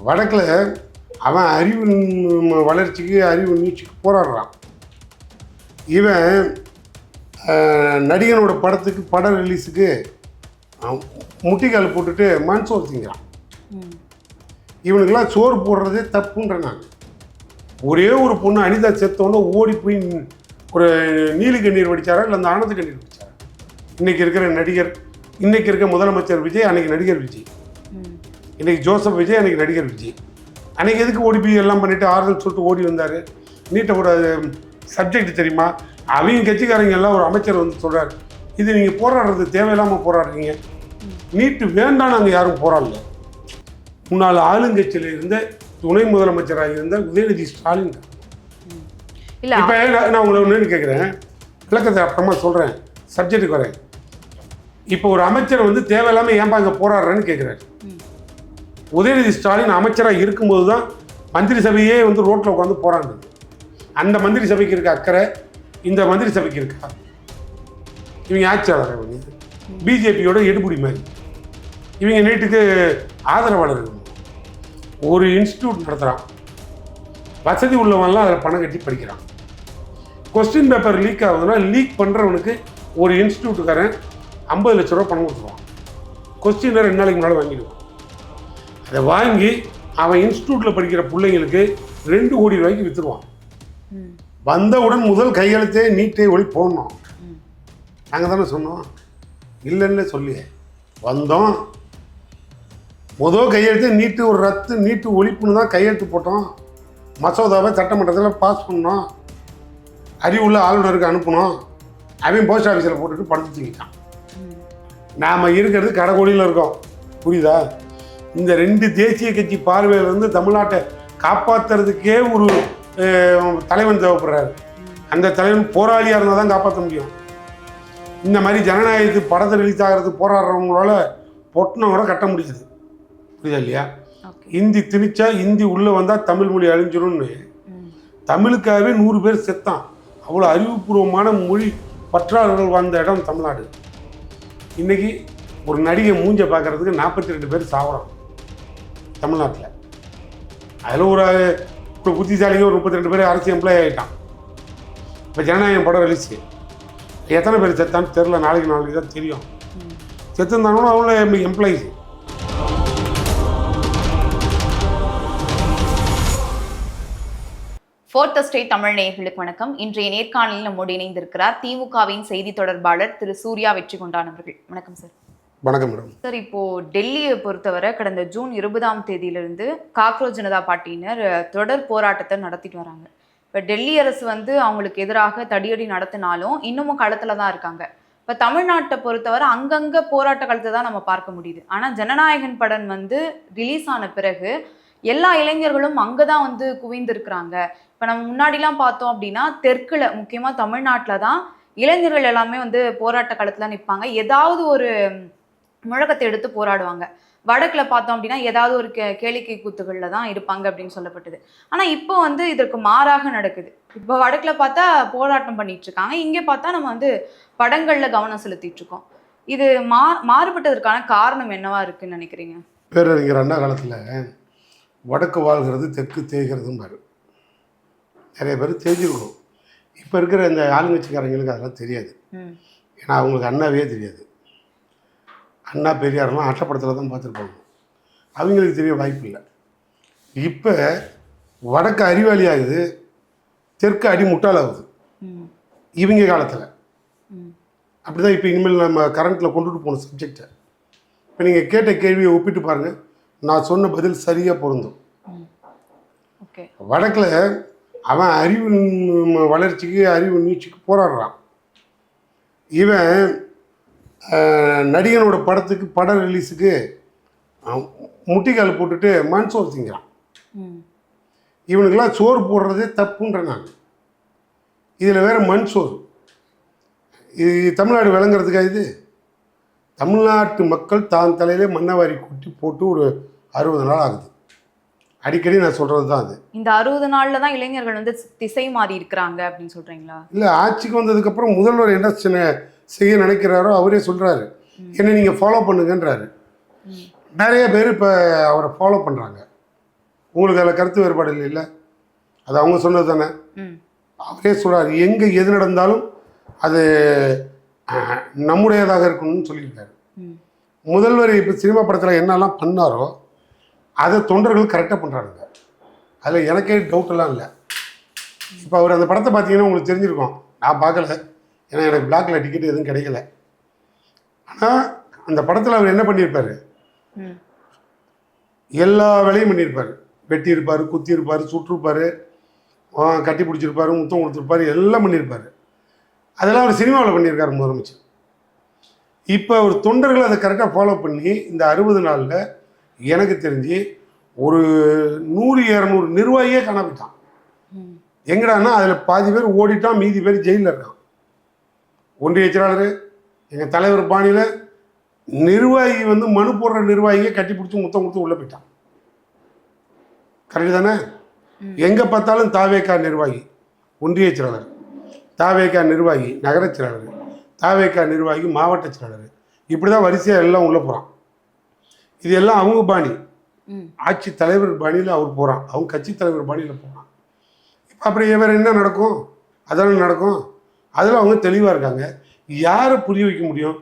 வடக்கில் அவன் அறிவு வளர்ச்சிக்கு அறிவு நீட்சிக்கு போராடுறான். இவன் நடிகனோட படத்துக்கு பட ரிலீஸுக்கு முட்டிக்கால் போட்டுட்டு மண்சோறு திங்கிறான். இவனுக்கெல்லாம் சோறு போடுறதே தப்புன்ற நான். ஒரே ஒரு பொண்ணு அனிதா செத்தோன்னு ஓடி போய் ஒரு நீலி கண்ணீர் வடித்தாரா இல்லை அந்த ஆனந்த கண்ணீர் வடித்தாரா? இன்றைக்கி இருக்கிற நடிகர், இன்றைக்கி இருக்க முதலமைச்சர் விஜய், அன்றைக்கி நடிகர் விஜய், இன்றைக்கி ஜோசப் விஜய், அன்றைக்கி நடிகர் விஜய். அன்றைக்கி எதுக்கு ஓடி போய் எல்லாம் பண்ணிவிட்டு ஆறுதல் சொல்லிட்டு ஓடி வந்தார்? நீட்டை ஒரு சப்ஜெக்ட் தெரியுமா? அவங்க கட்சிக்காரங்க எல்லாம் ஒரு அமைச்சர் வந்து சொல்கிறார், இது நீங்கள் போராடுறது தேவையில்லாமல் போராடுறீங்க, நீட்டு வேண்டாம். நாங்கள் யாரும் போராடல. முன்னாள் ஆளுங்கட்சியில் இருந்த துணை முதலமைச்சராக இருந்த உதயநிதி ஸ்டாலின். இப்போ நான் உங்களை ஒன்று கேட்குறேன், விளக்கத்தை அப்புறமா சொல்கிறேன், சப்ஜெக்டுக்கு வரேன். இப்போ ஒரு அமைச்சர் வந்து தேவையில்லாமல் ஏன்பா இங்கே போராடுறேன்னு கேட்குறாரு. உதயநிதி ஸ்டாலின் அமைச்சராக இருக்கும்போது தான் மந்திரி சபையே வந்து ரோட்டில் உட்காந்து போராடுது. அந்த மந்திரி சபைக்கு இருக்க அக்கறை இந்த மந்திரி சபைக்கு இருக்கா? இவங்க ஆட்சியாளர், இவங்க பிஜேபியோட எடுபடி மாதிரி. இவங்க நீட்டுக்கு ஆதரவாளர்கள். ஒரு இன்ஸ்டியூட் நடத்துகிறான், வசதி உள்ளவன்லாம் அதில் பணம் கட்டி படிக்கிறான். கொஸ்டின் பேப்பர் லீக் ஆகுதுன்னா லீக் பண்ணுறவனுக்கு ஒரு இன்ஸ்டியூட்டுக்காரன் 50 லட்ச ரூபா பணம் கொடுத்துருவான். கொஸ்டின் 2 நாளைக்கு முன்னால் வாங்கிடுவான். அதை வாங்கி அவன் இன்ஸ்டியூட்டில் படிக்கிற பிள்ளைங்களுக்கு 2 கோடி ரூபாய்க்கு விற்றுருவான். வந்தவுடன் முதல் கையெழுத்தே நீட்டை ஒளி போடணும். நாங்கள் தானே சொன்னோம், இல்லைன்னு சொல்லி வந்தோம். முதல் கையெழுத்தே நீட்டு ஒரு ரத்து, நீட்டு ஒழிப்புன்னு தான் கையெழுத்து போட்டோம். மசோதாவை சட்டமன்றத்தில் பாஸ் பண்ணோம், அறிவுள்ள ஆளுநருக்கு அனுப்பணும். அவன் போஸ்ட் ஆஃபீஸில் போட்டுட்டு படுத்து தூக்கிட்டான். நாம் இருக்கிறது கடைக்கோடியில் இருக்கோம், புரியுதா? இந்த 2 தேசிய கட்சி பார்வையிலிருந்து தமிழ்நாட்டை காப்பாற்றுறதுக்கே ஒரு தலைவன் தேவைப்படுறாரு. அந்த தலைவன் போராளியாக இருந்தால் தான் காப்பாற்ற முடியும். இந்த மாதிரி ஜனநாயகத்துக்கு படத்தை ரிலீஸ் ஆகிறதுக்கு போராடுறவங்களால பொட்டணம் கூட கட்ட முடியாது, புரியுதா இல்லையா? ஹிந்தி திணிச்சா, ஹிந்தி உள்ளே வந்தால் தமிழ் மொழி அழிஞ்சிடும்னு தமிழுக்காகவே 100 பேர் செத்தான். அவ்வளோ அறிவுபூர்வமான மொழி பற்றாளர்கள் வாழ்ந்த இடம் தமிழ்நாடு. இன்றைக்கி ஒரு நடிகை மூஞ்சை பார்க்குறதுக்கு 42 பேர் சாவறான் தமிழ்நாட்டில். அதில் ஒரு புத்திசாலிங்க ஒரு 32 பேர் அரசு எம்ப்ளாயி ஆகிட்டான். இப்போ ஜனநாயகம் படம் ரிலீஸு எத்தனை பேர் செத்தான்னு தெரில, நாளைக்கு தான் தெரியும். செத்துருந்தாங்கன்னா அவங்கள எம்ப்ளாயிஸ். ஃபோர்த் எஸ்டேட் தமிழ் நேயர்களுக்கு வணக்கம். இன்றைய நேர்காணலில் நம்மோடு இணைந்திருக்கிறார் திமுகவின் செய்தி தொடர்பாளர் திரு சூர்யா வெற்றிகொண்டான் அவர்கள். வணக்கம் சார். வணக்கம் மேடம். சார், இப்போ டெல்லியை பொறுத்தவரை கடந்த ஜூன் 20ஆம் தேதியிலிருந்து காக்ரோச் ஜனதா பார்ட்டியினர் தொடர் போராட்டத்தை நடத்திட்டு வராங்க. இப்போ டெல்லி அரசு வந்து அவங்களுக்கு எதிராக தடியடி நடத்தினாலும் இன்னமும் களத்துல தான் இருக்காங்க. இப்போ தமிழ்நாட்டை பொறுத்தவரை அங்கங்கே போராட்ட களத்தை தான் நம்ம பார்க்க முடியுது. ஆனால் ஜனநாயகன் படம் வந்து ரிலீஸ் ஆன பிறகு எல்லா இளைஞர்களும் அங்கே தான் வந்து குவிந்திருக்கிறாங்க. இப்போ நம்ம முன்னாடிலாம் பார்த்தோம் அப்படின்னா தெற்குல முக்கியமாக தமிழ்நாட்டில் தான் இளைஞர்கள் எல்லாமே வந்து போராட்ட களத்தில் நிற்பாங்க, ஏதாவது ஒரு முழக்கத்தை எடுத்து போராடுவாங்க. வடக்கில் பார்த்தோம் அப்படின்னா ஏதாவது ஒரு கேளிக்கை கூத்துகளில் தான் இருப்பாங்க அப்படின்னு சொல்லப்பட்டது. ஆனால் இப்போ வந்து இதற்கு மாறாக நடக்குது. இப்போ வடக்கில் பார்த்தா போராட்டம் பண்ணிட்டு இருக்காங்க, இங்கே பார்த்தா நம்ம வந்து படங்களில் கவனம் செலுத்திட்டு இருக்கோம். இது மாறுபட்டதற்கான காரணம் என்னவா இருக்குன்னு நினைக்கிறீங்க? பேரறிஞர் அண்ணா காலத்தில் வடக்கு வாழ்கிறது தெற்கு தேய்கிறதும் பாரு, நிறைய பேர் தெரிஞ்சிருக்கும். இப்போ இருக்கிற இந்த ஆளுங்கட்சிக்காரங்களுக்கு அதெல்லாம் தெரியாது. ஏன்னா அவங்களுக்கு அண்ணாவே தெரியாது. அண்ணா பெரியாரெலாம் அட்டப்படத்தில் தான் பார்த்துருப்பாங்க, அவங்களுக்கு தெரிய வாய்ப்பு இல்லை. இப்போ வடக்கு அறிவாளி ஆகுது, தெற்கு அடி முட்டாளாகுது இவங்க காலத்தில். அப்படி தான் இப்போ இனிமேல் நம்ம கரண்ட்டில் கொண்டுட்டு போகணும் சப்ஜெக்டை. இப்போ நீங்கள் கேட்ட கேள்வியை ஒப்பிட்டு பாருங்கள், நான் சொன்ன பதில் சரியாக பொருந்தும். வடக்கில் அவன் அறிவு வளர்ச்சிக்கு அறிவு நீட்சிக்கு போராடுறான். இவன் நடிகனோட படத்துக்கு பட ரிலீஸுக்கு முட்டிக்கால் போட்டுட்டு மண்சோறு திங்கிறான். இவனுக்கெல்லாம் சோறு போடுறதே தப்புன்ற நான். இதில் வேறு மண்சோறு. இது தமிழ்நாடு விளங்குறதுக்காக இது தமிழ்நாட்டு மக்கள் தான் தலையிலே மண்ணவாரி கூட்டி போட்டு ஒரு 60 நாள் ஆகுது. அடிக்கடி நான் சொல்கிறது தான் அது. இந்த 60 நாளில் தான் இளைஞர்கள் வந்து திசை மாறி இருக்கிறாங்க அப்படின்னு சொல்கிறீங்களா? இல்லை, ஆட்சிக்கு வந்ததுக்கப்புறம் முதல்வர் என்ன செய்ய நினைக்கிறாரோ அவரே சொல்கிறாரு, என்னை நீங்கள் ஃபாலோ பண்ணுங்கன்றாரு. நிறைய பேர் இப்போ அவரை ஃபாலோ பண்ணுறாங்க. உங்களுக்கு அதில் கருத்து வேறுபாடு இல்லை? அது அவங்க சொன்னது தானே. அவரே சொல்கிறார், எங்கே எது நடந்தாலும் அது நம்முடையதாக இருக்கணும்னு சொல்லியிருக்காரு. முதல்வர் இப்போ சினிமா படத்தில் என்னெல்லாம் பண்ணாரோ அதை தொண்டர்கள் கரெக்டாக பண்ணுறாங்க. அதில் எனக்கே டவுட்டெல்லாம் இல்லை. இப்போ அவர் அந்த படத்தை பார்த்தீங்கன்னா உங்களுக்கு தெரிஞ்சிருக்கும். நான் பார்க்கல, ஏன்னா எனக்கு பிளாக்ல டிக்கெட் எதுவும் கிடைக்கல. ஆனால் அந்த படத்தில் அவர் என்ன பண்ணியிருப்பார், எல்லா வேலையும் பண்ணியிருப்பார். வெட்டி இருப்பார், குத்தி இருப்பார், சுட்டிருப்பார், கட்டி பிடிச்சிருப்பார், முத்தம் கொடுத்துருப்பார், எல்லாம் பண்ணியிருப்பார். அதெல்லாம் அவர் சினிமாவில் பண்ணியிருக்காரு முதலமைச்சர். இப்போ அவர் தொண்டர்கள் அதை கரெக்டாக ஃபாலோ பண்ணி இந்த 60 நாளில் எனக்கு தெரிஞ்சு ஒரு 100-200 நிர்வாகியே காணாவிட்டான். எங்கடான்னா அதில் பாதி பேர் ஓடிட்டான், மீதி பேர் ஜெயிலில் இருக்கான். ஒன்றிய செயலாளர் எங்கள் தலைவர் பாணியில் நிர்வாகி வந்து மனு போடுற நிர்வாகியை கட்டி பிடிச்சி முத்தம் கொடுத்து உள்ளே போயிட்டான். கரெக்டு தானே? எங்கே பார்த்தாலும் தாவேகா நிர்வாகி ஒன்றிய செயலாளர், தாவேகா நிர்வாகி நகர செயலாளர், தாவேகா நிர்வாகி மாவட்ட செயலாளர், இப்படி தான் வரிசையாக எல்லாம் உள்ளே போகிறான். இது எல்லாம் அவங்க பாணி, ஆட்சி தலைவர் பாணியில் அவர் போகிறான், அவங்க கட்சி தலைவர் பாணியில் போகிறான். இப்போ அப்புறம் இவர் என்ன நடக்கும்? அதெல்லாம் நடக்கும். அதில் அவங்க தெளிவாக இருக்காங்க. யாரை புரிய வைக்க முடியும்?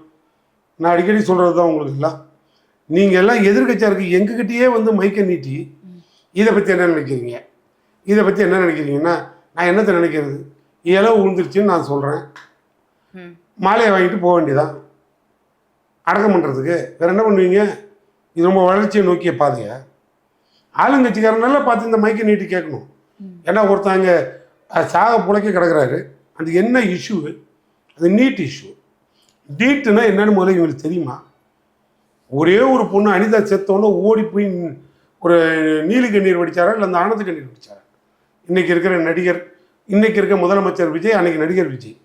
நான் அடிக்கடி சொல்கிறது தான் உங்களுக்கு எல்லாம், நீங்கள் எல்லாம் எதிர்கட்சியாக இருக்கு எங்ககிட்டயே வந்து மைக்கை நீட்டி இதை பற்றி என்ன நினைக்கிறீங்க, இதை பற்றி என்ன நினைக்கிறீங்கன்னா, நான் என்னத்தை நினைக்கிறது, இளவு விழுந்துருச்சுன்னு நான் சொல்கிறேன், மாலையை வாங்கிட்டு போக வேண்டியதான் அடக்கம் பண்ணுறதுக்கு. வேறு என்ன பண்ணுவீங்க? இது ரொம்ப வளர்ச்சியை நோக்கிய பாதையை. ஆளுங்கட்சிக்காரனால பார்த்து இந்த மைக்கை நீட்டி கேட்கணும். ஏன்னா ஒருத்தங்க சாக புழைக்க கிடக்கிறாரு, அது என்ன இஷ்யூ, அது நீட் இஷ்யூ. நீட்டுன்னா என்னன்னு முதல்ல இவங்களுக்கு தெரியுமா? ஒரே ஒரு பொண்ணு அனிதா செத்தோன்னு ஓடி போய் ஒரு நீலி கண்ணீர் வடித்தாரா இல்லை அந்த ஆனந்த கண்ணீர் வடித்தாரா? இன்றைக்கி இருக்கிற நடிகர், இன்றைக்கி இருக்க முதலமைச்சர் விஜய், அன்றைக்கி நடிகர் விஜய்,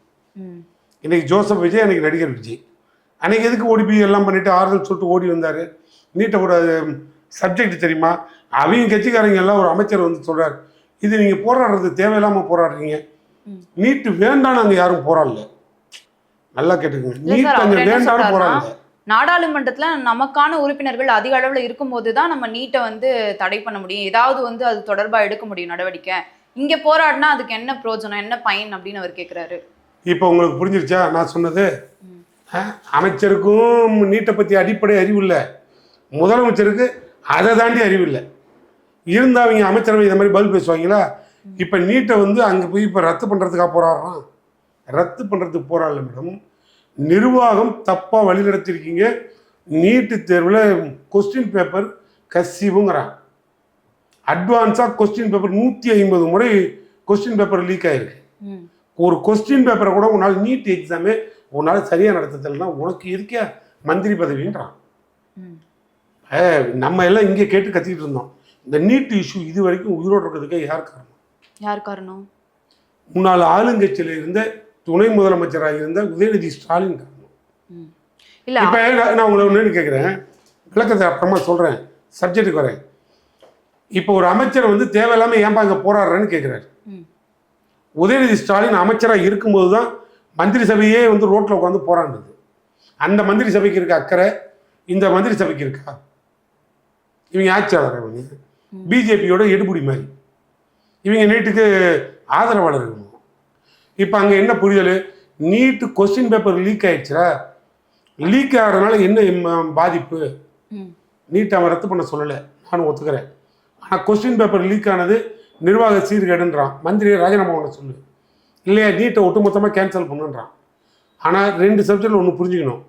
இன்றைக்கி ஜோசப் விஜய், அன்றைக்கி நடிகர் விஜய். அன்றைக்கி எதுக்கு ஓடி போய் எல்லாம் பண்ணிவிட்டு ஆறுதல் சொல்லிட்டு ஓடி வந்தார்? நீட்டை கூட சப்ஜெக்ட் தெரியுமா? அவங்க கட்சிக்காரங்க எல்லாம் ஒரு அமைச்சர் வந்து சொல்கிறார், இது நீங்கள் போராடுறது தேவையில்லாமல் போராடுறீங்க, நீட்டு வேண்டாம், நாங்கள் யாரும் போராடல. நல்லா கேட்டுக்கோங்க, நீட் அங்கே வேண்டாம்னு போராடல. நாடாளுமன்றத்துல நமக்கான உறுப்பினர்கள் அதிக அளவுல இருக்கும்போது தான் நம்ம நீட்டை வந்து தடை பண்ண முடியும், ஏதாவது வந்து அது தொடர்பா எடுக்க முடியும் நடவடிக்கை. இங்க போராடினா அதுக்கு என்ன பிரயோஜனம், என்ன பயன் அப்படின்னு அவர் கேட்கிறாரு. இப்போ உங்களுக்கு புரிஞ்சிருச்சா நான் சொன்னது? அமைச்சருக்கும் நீட்டை பற்றி அடிப்படை அறிவு இல்லை, முதலமைச்சருக்கு அதை தாண்டி அறிவு இல்லை. இருந்தால் அவங்க அமைச்சரவை இந்த மாதிரி பதில் பேசுவாங்களா? இப்போ நீட்டை வந்து அங்கே போய் இப்போ ரத்து பண்ணுறதுக்காக போராடுறான். ரத்து பண்ணுறதுக்கு போராடல மேடம், நிர்வாகம் தப்பாக வழிநடத்திருக்கீங்க. நீட்டு தேர்வில் கொஸ்டின் பேப்பர் கசிவுங்கிறான். அட்வான்ஸாக கொஸ்டின் பேப்பர் 150 முறை கொஸ்டின் பேப்பர் லீக் ஆகிருக்கு. ஒரு கொஸ்டின் பேப்பரை கூட உன்னால் நீட் எக்ஸாமே உன்னால் சரியாக நடத்துதல்னா உனக்கு இருக்கே மந்திரி பதவின்றான். நம்ம எல்லாம் இங்கே கேட்டு கத்திக்கிட்டு இருந்தோம். இந்த நீட் இஷ்யூ இது வரைக்கும் உயிரோடு இருக்கிறதுக்கு யார் காரணம்? யார் காரணம்? முன்னாள் ஆளுங்கட்சியில் இருந்த துணை முதலமைச்சராக இருந்த உதயநிதி ஸ்டாலின் காரணம். இப்போ நான் உங்களை ஒன்று கேட்குறேன், விளக்கத்தை அப்புறமா சொல்கிறேன், சப்ஜெக்டுக்கு வரேன். இப்போ ஒரு அமைச்சர் வந்து தேவையில்லாமல் ஏன்பா அங்கே போராடுறேன்னு கேட்குறாரு. உதயநிதி ஸ்டாலின் அமைச்சராக இருக்கும்போது தான் மந்திரி சபையே வந்து ரோட்டில் உட்காந்து போராடுது. அந்த மந்திரி சபைக்கு இருக்க அக்கறை இந்த மந்திரி சபைக்கு இருக்கா? இவங்க ஆட்சியாளர், இவங்க பிஜேபியோட எடுபடி மாதிரி, இவங்க நீட்டுக்கு ஆதரவாளர் இருக்கணும். இப்போ அங்கே என்ன புரிதல்? நீட்டு கொஸ்டின் பேப்பர் லீக் ஆயிடுச்சா? லீக் ஆகிறதுனால என்ன பாதிப்பு? நீட்டை அவன் ரத்து பண்ண சொல்லலை, நானும் ஒத்துக்கிறேன். ஆனால் கொஸ்டின் பேப்பர் லீக் ஆனது நிர்வாக சீர்கேடுன்றான். மந்திரியை ராஜினாமா பண்ண சொல்லு, இல்லையா நீட்டை ஒட்டுமொத்தமாக கேன்சல் பண்ணுன்றான். ஆனால் 2 சப்ஜெக்டில் ஒன்று புரிஞ்சுக்கணும்.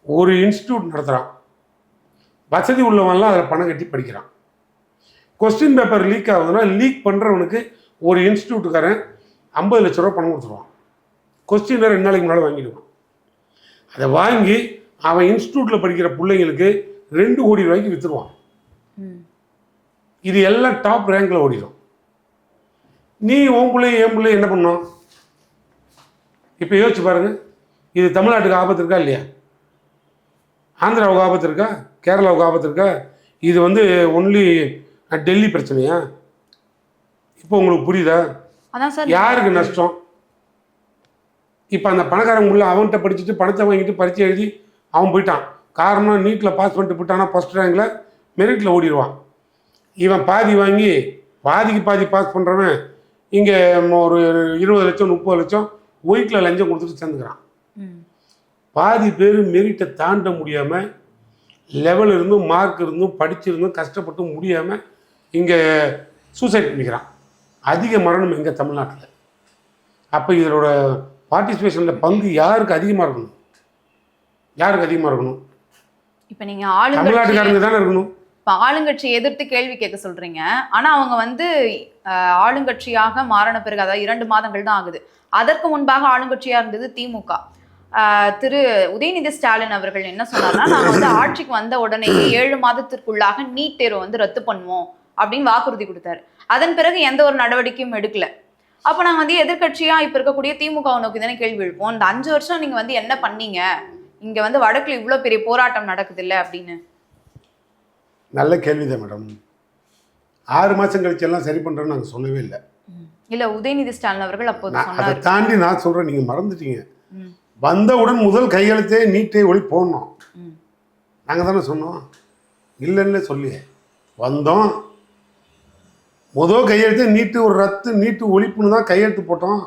ஒரு இன்ஸ்டியூட் நடத்துகிறான், வசதி உள்ளவன்லாம் அதில் பணம் கட்டி படிக்கிறான். கொஸ்டின் பேப்பர் லீக் ஆகுதுன்னா லீக் பண்ணுறவனுக்கு ஒரு இன்ஸ்டியூட்டுக்காரன் 50 லட்ச ரூபா பணம் கொடுத்துருவான். கொஸ்டின் 2 நாளைக்கு முன்னால் வாங்கிடுவான். அதை வாங்கி அவன் இன்ஸ்டியூட்டில் படிக்கிற பிள்ளைங்களுக்கு 2 கோடி ரூபாய்க்கு விற்றுருவான். இது எல்லாம் டாப் ரேங்கில் ஓடிடும். நீ உன் பிள்ளை என் பிள்ளை என்ன பண்ணோம்? இப்போ யோசிச்சு பாருங்க, இது தமிழ்நாட்டுக்கு ஆபத்து இருக்கா இல்லையா? ஆந்திராவுக்கு ஆபத்து இருக்கா? கேரளாவுக்கு ஆபத்து இருக்கா? இது வந்து ஒன்லி டெல்லி பிரச்சனையா? இப்போ உங்களுக்கு புரியுதா? யாருக்கு நஷ்டம்? இப்போ அந்த பணக்காரங்க உள்ள அவன்கிட்ட படிச்சுட்டு பணத்தை வாங்கிட்டு பரீட்சை எழுதி அவன் போயிட்டான். காரணம் நீட்டில் பாஸ் பண்ணிட்டு போயிட்டானா ஃபஸ்ட் ரேங்கில் மெரிட்டில் ஓடிடுவான். இவன் பாதி வாங்கி பாதிக்கு பாதி பாஸ் பண்ணுறவன் இங்கே ஒரு 20 லட்சம் 30 லட்சம் ஒயிட்டில் லஞ்சம் கொடுத்துட்டு சேர்ந்துக்கிறான். பாதி பேர் மெரிட்டை தாண்ட முடியாமல் லெவல் இருந்தும் மார்க் இருந்தும் படிச்சிருந்தும் கஷ்டப்பட்டு முடியாமல் இங்கே சூசைட் பண்ணிக்கிறான். அதிக மரணம் எங்கள் தமிழ்நாட்டில். அப்போ இதோட பார்ட்டிசிபேஷனில் பங்கு யாருக்கு அதிகமாக இருக்கணும்? யாருக்கு அதிகமாக இருக்கணும்? இப்போ நீங்கள் தமிழ்நாட்டுக்காரங்க தானே இருக்கணும். இப்போ ஆளுங்கட்சியை எதிர்த்து கேள்வி கேட்க சொல்றீங்க. ஆனா அவங்க வந்து ஆளுங்கட்சியாக மாறின பிறகு, அதாவது 2 மாதங்கள் தான் ஆகுது. அதற்கு முன்பாக ஆளுங்கட்சியா இருந்தது திமுக. திரு உதயநிதி ஸ்டாலின் அவர்கள் என்ன சொன்னார்னா, நாங்கள் வந்து ஆட்சிக்கு வந்த உடனே 7 மாதத்திற்குள்ளாக நீட் தேர்வு வந்து ரத்து பண்ணுவோம் அப்படின்னு வாக்குறுதி கொடுத்தாரு. அதன் பிறகு எந்த ஒரு நடவடிக்கையும் எடுக்கல. அப்போ நாங்கள் வந்து எதிர்கட்சியா இப்போ இருக்கக்கூடிய திமுகவை நோக்கி தானே கேள்வி எழுப்போம். இந்த 5 வருஷம் நீங்க வந்து என்ன பண்ணீங்க? இங்க வந்து வடக்குல இவ்வளோ பெரிய போராட்டம் நடக்குது இல்லை அப்படின்னு. நல்ல கேள்விதான் மேடம். 6 மாதம் கழிச்சு எல்லாம் சரி பண்ணுறேன்னு நாங்கள் சொல்லவே இல்லை. இல்லை, உதயநிதி ஸ்டாலின் அவர்கள் அப்போது அதை தாண்டி நான் சொல்கிறேன், நீங்கள் மறந்துட்டீங்க. வந்தவுடன் முதல் கையெழுத்தே நீட்டை ஒளி போடணும். நாங்கள் தானே சொன்னோம், இல்லைன்னு சொல்லி வந்தோம். முதல் கையெழுத்தே நீட்டு ஒரு ரத்து, நீட்டு ஒழிப்புன்னு தான் கையெழுத்து போட்டோம்.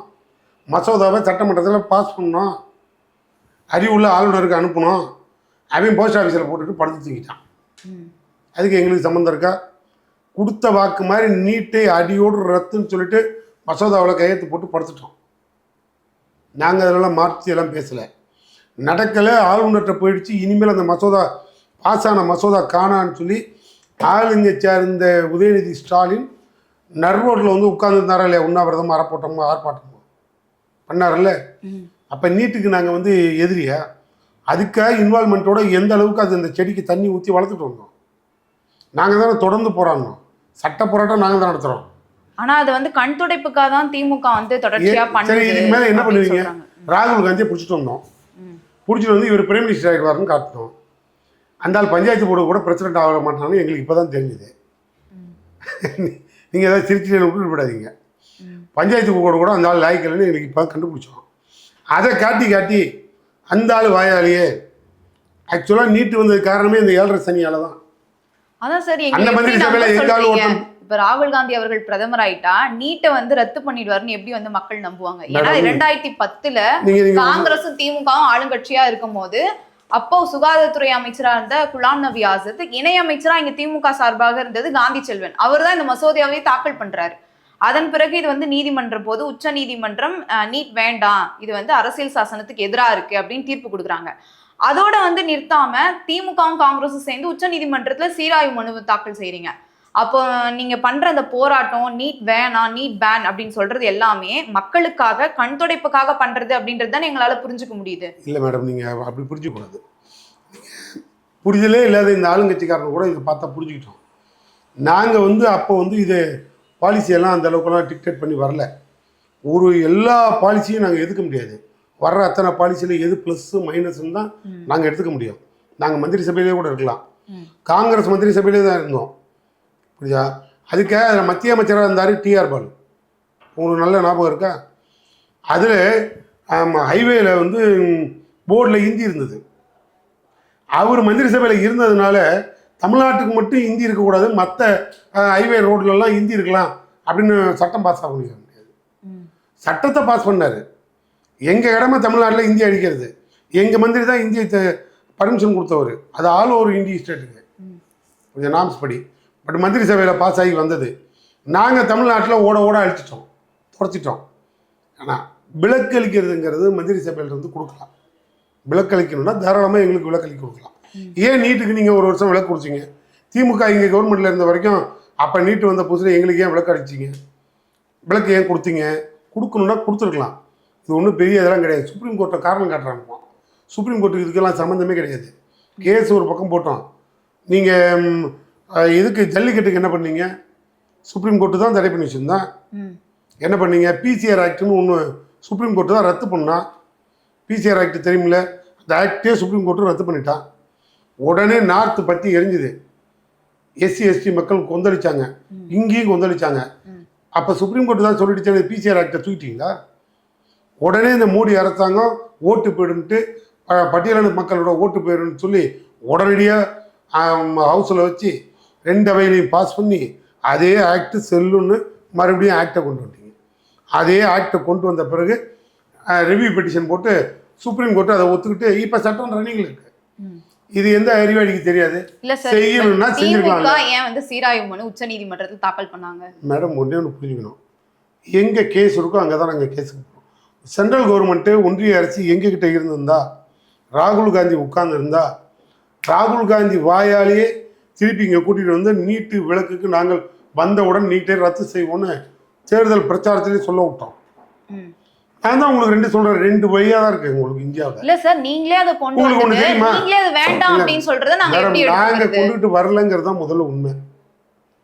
மசோதாவை சட்டமன்றத்தில் பாஸ் பண்ணோம். அறிவுள்ள ஆளுநருக்கு அனுப்பணும். அவன் போஸ்ட் ஆஃபீஸில் போட்டுட்டு படுத்து தூக்கிட்டான். அதுக்கு எங்களுக்கு சம்மந்தம் இருக்கா? கொடுத்த வாக்கு மாதிரி நீட்டை அடியோடு ரத்துன்னு சொல்லிட்டு மசோதாவில் கையெழுத்து போட்டு படுத்துட்டோம். நாங்கள் அதெல்லாம் மாற்றி எல்லாம் பேசலை. நடக்கலை, ஆளுநர்கிட்ட போயிடுச்சு. இனிமேல் அந்த மசோதா பாஸ் ஆன மசோதா காணான்னு சொல்லி ஆளுங்க சேர்ந்த உதயநிதி ஸ்டாலின் நர்ரோட்டில் வந்து உட்கார்ந்துருந்தாரா இல்லையா? உண்ணாவிரதம் அறப்போட்டோமோ ஆர்ப்பாட்டமோ பண்ணார்ல. அப்போ நீட்டுக்கு நாங்கள் வந்து எதிரியா? அதுக்காக இன்வால்மெண்ட்டோட எந்த அளவுக்கு அது அந்த செடிக்கு தண்ணி ஊற்றி வளர்த்துட்டு வந்தோம். நாங்கள் தானே தொடர்ந்து போராடணும். சட்ட போராட்டம் நாங்கள் தான் நடத்துகிறோம். ஆனால் அது வந்து கண் துடைப்புக்காக தான் திமுக வந்து தொடர்ச்சியாக பண்ணி. சரி, இதுக்கு மேலே என்ன பண்ணுவீங்க? ராகுல் காந்தியை பிடிச்சிட்டு வந்தோம். பிடிச்சிட்டு வந்து இவர் பிரைம் மினிஸ்டர் ஆகிடுவாருன்னு காட்டணும். அந்த ஆள் பஞ்சாயத்து போர்டு கூட பிரசிடென்ட் ஆக மாட்டான்னு எங்களுக்கு இப்போ தான் தெரிஞ்சுது. நீங்கள் ஏதாவது சிரிச்சு விட்டு விடாதீங்க. பஞ்சாயத்து போர்டு கூட அந்த ஆள் லாய்க்கலன்னு எங்களுக்கு இப்போ கண்டுபிடிச்சோம். அதை காட்டி அந்த ஆள் வாயாலேயே ஆக்சுவலாக நீட்டு வந்தது காரணமே இந்த 7.5 சனியால் தான். அதான் சரி, இப்ப ராகுல் காந்தி அவர்கள் பிரதமர் ஆயிட்டா நீட்டை வந்து ரத்து பண்ணிடுவாருன்னு எப்படி வந்து மக்கள் நம்புவாங்க? ஏன்னா 2010 காங்கிரசும் திமுகவும் ஆளுங்கட்சியா இருக்கும் போது அப்போ சுகாதாரத்துறை அமைச்சரா இருந்த குலாம் நபி ஆசாத், இணை அமைச்சரா இங்க திமுக சார்பாக இருந்தது காந்தி செல்வன். அவர் தான் இந்த மசோதாவை தாக்கல் பண்றாரு. அதன் பிறகு இது வந்து நீதிமன்றம் போது உச்ச நீதிமன்றம் நீட் வேண்டாம், இது வந்து அரசியல் சாசனத்துக்கு எதிராக இருக்கு அப்படின்னு தீர்ப்பு கொடுக்குறாங்க. அதோட வந்து நிறுத்தாம திமுகவும் காங்கிரஸும் சேர்ந்து உச்ச நீதிமன்றத்துல சீராய்வு மனு தாக்கல் செய்றீங்க. அப்போ நீங்க பண்ற அந்த போராட்டம் நீட் வேணாம், நீட் பேன் அப்படின்னு சொல்றது எல்லாமே மக்களுக்காக கண் துடைப்புக்காக பண்றது அப்படின்றது தான் எங்களால புரிஞ்சுக்க முடியுது. இல்ல மேடம், நீங்க அப்படி புரிஞ்சுக்கூடாது. புரிதலே இல்லாத இந்த ஆளுங்கட்சிக்காரங்க கூட இதை பார்த்தா புரிஞ்சுக்கிட்டோம். நாங்க வந்து அப்போ வந்து இது பாலிசியெல்லாம் அந்த அளவுக்குலாம் டிக்டேட் பண்ணி வரல. ஒரு எல்லா பாலிசியும் நாங்கள் எதுக்க முடியாது. வர்ற அத்தனை பாலிசியில் எது ப்ளஸ்ஸு மைனஸ்ன்னு தான் நாங்கள் எடுத்துக்க முடியும். நாங்கள் மந்திரி சபையிலே கூட இருக்கலாம். காங்கிரஸ் மந்திரி சபையிலே தான் இருந்தோம். புரியுதா? அதுக்காக அதில் மத்திய அமைச்சராக இருந்தார் டிஆர் பாலு. உங்களுக்கு நல்ல ஞாபகம் இருக்கா? அதில் ஹைவேல வந்து போர்டில் ஹிந்தி இருந்தது. அவர் மந்திரி சபையில் இருந்ததுனால தமிழ்நாட்டுக்கு மட்டும் ஹிந்தி இருக்கக்கூடாது, மற்ற ஹைவே ரோட்லலாம் ஹிந்தி இருக்கலாம் அப்படின்னு சட்டம் பாஸ் ஆக முடியாது. சட்டத்தை பாஸ் பண்ணார். எங்கள் இடமா தமிழ்நாட்டில் ஹிந்தி அடிக்கிறது. எங்கள் மந்திரி தான் ஹிந்தியை பர்மிஷன் கொடுத்தவர். அது ஆல் ஓவர் இந்திய ஸ்டேட்டுக்கு கொஞ்சம் நாம்ஸ் படி. பட் மந்திரி சபையில் பாஸ் ஆகி வந்தது. நாங்கள் தமிழ்நாட்டில் ஓட அழிச்சிட்டோம், துடைச்சிட்டோம். ஆனால் விலக்களிக்கிறதுங்கிறது மந்திரி சபையிலிருந்து கொடுக்கலாம். விலக்களிக்கணும்னா தாராளமாக எங்களுக்கு விலக்களிக்க கொடுக்கலாம். ஏன் நீட்டுக்கு நீங்கள் ஒரு வருஷம் விலக்கு கொடுத்தீங்க? திமுக இங்கே கவர்மெண்ட்டில் இருந்த வரைக்கும் அப்போ நீட்டு வந்த புதுசில் எங்களுக்கு ஏன் விலக்கு அடிச்சிங்க? விலக்கு ஏன் கொடுத்தீங்க? கொடுக்கணுன்னா கொடுத்துருக்கலாம். இது ஒன்றும் பெரிய இதெல்லாம் கிடையாது. சுப்ரீம் கோர்ட்டை காரணம் காட்டுறாங்க. சுப்ரீம் கோர்ட்டுக்கு இதுக்கெல்லாம் சம்மந்தமே கிடையாது. கேஸ் ஒரு பக்கம் போட்டோம். நீங்கள் இதுக்கு ஜல்லிக்கட்டுக்கு என்ன பண்ணீங்க? சுப்ரீம் கோர்ட்டு தான் தடை பண்ணி வச்சுருந்தான். என்ன பண்ணீங்க? பிசிஆர் ஆக்ட்னு ஒன்று சுப்ரீம் கோர்ட்டு தான் ரத்து பண்ணான். பிசிஆர் ஆக்ட் தெரியுமில்ல, அந்த ஆக்டே சுப்ரீம் கோர்ட்டு ரத்து பண்ணிட்டான். உடனே நார்த்து பற்றி எரிஞ்சுது. எஸ்சி எஸ்டி மக்கள் கொந்தளிச்சாங்க, இங்கேயும் கொந்தளிச்சாங்க. அப்போ சுப்ரீம் கோர்ட்டு தான் சொல்லிடுச்சு பிசிஆர் ஆக்டை தூக்கிட்டீங்களா? உடனே இந்த மோடி அரசாங்கம் ஓட்டு போயிடுன்ட்டு பட்டியலின மக்களோட ஓட்டு போயிடுன்னு சொல்லி உடனடியாக ஹவுஸில் வச்சு 2 அவையிலையும் பாஸ் பண்ணி அதே ஆக்ட் செல்லுன்னு மறுபடியும் ஆக்டை கொண்டு வந்துட்டீங்க. அதே ஆக்டை கொண்டு வந்த பிறகு ரிவ்யூ பெட்டிஷன் போட்டு சுப்ரீம் கோர்ட்டு அதை ஒத்துக்கிட்டு இப்போ சட்டம் ரன்னிங்கில் இருக்கு. இது எந்த அறிவாளிக்கு தெரியாது? இல்ல சார், செய்யணும்னா செஞ்சிருக்கலாம். ஏன் வந்து சீராய்வு மனு உச்ச நீதிமன்றத்தில் தாக்கல் பண்ணாங்க? மேடம் ஒன்றே ஒன்று புரிஞ்சுக்கணும், எங்கே கேஸ் இருக்கோ அங்கே தான் நாங்கள் கேஸுக்கு போகிறோம். சென்ட்ரல் கவர்மெண்ட்டு ஒன்றிய அரசு எங்ககிட்ட இருந்திருந்தா, ராகுல் காந்தி உட்கார்ந்துருந்தா, ராகுல் காந்தி வாயாலேயே திருப்பி இங்கே கூட்டிகிட்டு வந்து நீட்டு விளக்குக்கு நாங்கள் வந்தவுடன் நீட்டை ரத்து செய்வோன்னு தேர்தல் பிரச்சாரத்திலே சொல்ல விட்டோம். நான் தான் உங்களுக்கு ரெண்டு சொல்றேன், ரெண்டு வழியா தான் இருக்கு உங்களுக்கு இந்தியாவில். இல்ல சார், நீங்களே அதை கொண்டு வந்து நீங்களே அது வேண்டாம் அப்படின்னு சொல்றத நாங்க கொண்டுட்டு வரலங்கிறது தான் முதல்ல உண்மை.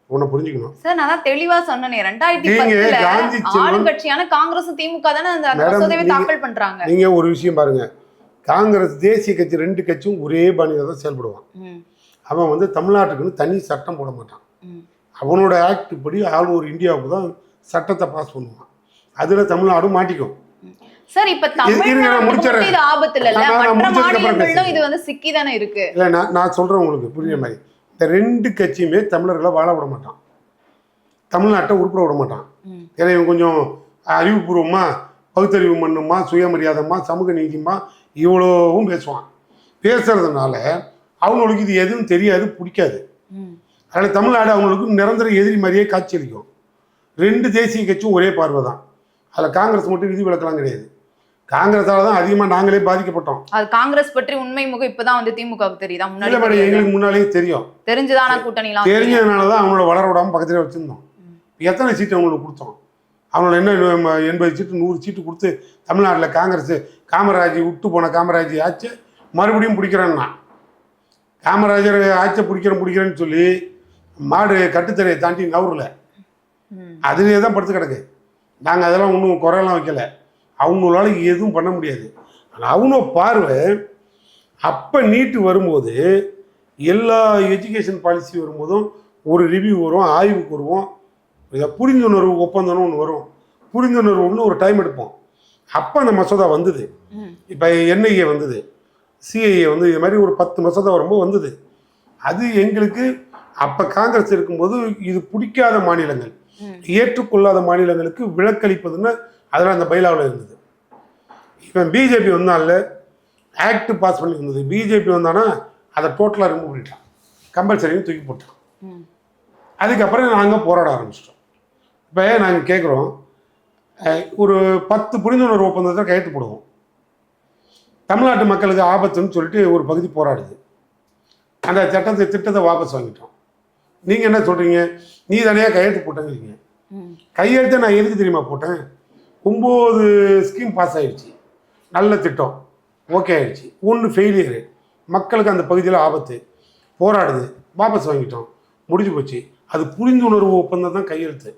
உன்னை புரிஞ்சுக்கணும் சார். நான் தான் தெளிவா சொன்னேன், 2010 ஆளுங்கட்சியான காங்கிரஸ் திமுக தானே அந்த மசோதாவை தாக்கல் பண்றாங்க. நீங்க ஒரு விஷயம் பாருங்க, காங்கிரஸ் தேசிய கட்சி ரெண்டு கட்சியும் ஒரே பாணியில தான் செயல்படுவான். அவன் வந்து தமிழ்நாட்டுக்குன்னு தனி சட்டம் போட மாட்டான். அவனோட ஆக்ட் படி ஆல் ஓவர் இந்தியாவுக்கு தான் சட்டத்தை பாஸ் பண்ணுவான். அதுல தமிழ்நாடும் மாட்டிக்கும். சார், இப்ப தமிழ்நாடு இது ஆபத்து இல்ல, மற்ற மாநிலங்களும் இது வந்து சிக்கி தானே இருக்கு. இல்ல நான் சொல்றேன் உங்களுக்கு புரியுற மாதிரி, இந்த ரெண்டு கட்சியுமே தமிழர்களை வாழ விட மாட்டான், தமிழ்நாட்டை உருப்பட விட மாட்டான். ஏன்னா இவன் கொஞ்சம் அறிவுபூர்வமா பகுத்தறிவு மண்ணுமா சுயமரியாதமா சமூக நீதிமா இவ்வளவும் பேசுவான். பேசுறதுனால அவங்களுக்கு இது எதுவும் தெரியாது, பிடிக்காது. அதனால தமிழ்நாடு அவங்களுக்கு நிரந்தர எதிரி மாதிரியே காட்சியளிக்கும். ரெண்டு தேசிய கட்சியும் ஒரே பார்வை தான். அதில் காங்கிரஸ் மட்டும் விதி விலக்கலாம் கிடையாது. காங்கிரஸால தான் அதிகமாக நாங்களே பாதிக்கப்பட்டோம். அது காங்கிரஸ் பற்றி உண்மை முகம் இப்பதான் வந்து திமுகவுக்கு தெரியுதா? முன்னாடி எங்களுக்கு முன்னாலேயே தெரியும், தெரிஞ்சுதான கூட்டணிலாம் தெரிஞ்சதுனால தான் அவங்களோட வளர விடாமல் பக்கத்திலே வச்சுருந்தோம். எத்தனை சீட்டு அவங்களுக்கு கொடுத்தோம்? அவங்கள என்ன 80 சீட்டு 100 சீட்டு கொடுத்து தமிழ்நாட்டில் காங்கிரஸ் காமராஜ் விட்டு போன காமராஜ் ஆட்சி மறுபடியும் பிடிக்கிறேன்னா, காமராஜர் ஆட்சியை பிடிக்கிறேன்னு சொல்லி மாடு கட்டுத்தரையை தாண்டி நவுறல, அதுலேயே தான் படுத்து கிடக்கு. நாங்கள் அதெல்லாம் ஒன்றும் குறையெல்லாம் வைக்கலை, அவங்களால எதுவும் பண்ண முடியாது. ஆனால் அவங்க பார்வை அப்போ நீட்டு வரும்போது எல்லா எஜுகேஷன் பாலிசி வரும்போதும் ஒரு ரிவ்யூ வரும், ஆய்வுக்கு வருவோம், புரிந்துணர்வு ஒப்பந்தம்னு ஒன்று வரும். புரிந்துணர்வு ஒன்று ஒரு டைம் எடுப்போம். அப்போ அந்த மசோதா வந்தது. இப்போ என்ஐஏ வந்தது, சிஐஏ வந்து இது மாதிரி ஒரு 10 மசோதா வரும்போது வந்தது. அது எங்களுக்கு அப்போ காங்கிரஸ் இருக்கும்போது இது பிடிக்காத மாநிலங்கள், ஏற்றுக்கொள்ளாத மாநிலங்களுக்கு விலக்களிப்பதுன்னு அதில் அந்த பைலாவில் இருந்தது. இப்போ பிஜேபி வந்தால ஆக்ட் பாஸ் பண்ணி இருந்தது. பிஜேபி வந்தானா அதை டோட்டலாக ரிமூவ் பண்ணிட்டான், கம்பல்சரியும் தூக்கி போட்டான். அதுக்கப்புறம் நாங்கள் போராட ஆரம்பிச்சிட்டோம். இப்போ நாங்கள் கேட்குறோம், ஒரு 10 புரிந்துணர்வு ஒப்பந்தத்தை கையெழுத்து போடுவோம். தமிழ்நாட்டு மக்களுக்கு ஆபத்துன்னு சொல்லிட்டு ஒரு பகுதி போராடுது. அந்த திட்டத்தை வாபஸ் வாங்கிட்டோம். நீங்கள் என்ன சொல்கிறீங்க, நீ தனியாக கையெழுத்து போட்டேங்கிறீங்க. கையெழுத்தை நான் எதுக்கு தெரியுமா போட்டேன்? 9 ஸ்கீம் பாஸ் ஆகிடுச்சு, நல்ல திட்டம் ஓகே ஆகிடுச்சு, 1 ஃபெயிலியரு, மக்களுக்கு அந்த பகுதியில் ஆபத்து, போராடுது, வாபஸ் வாங்கிட்டோம், முடிஞ்சு போச்சு. அது புரிந்துணர்வு ஒப்பந்தம் தான் கையெழுத்து.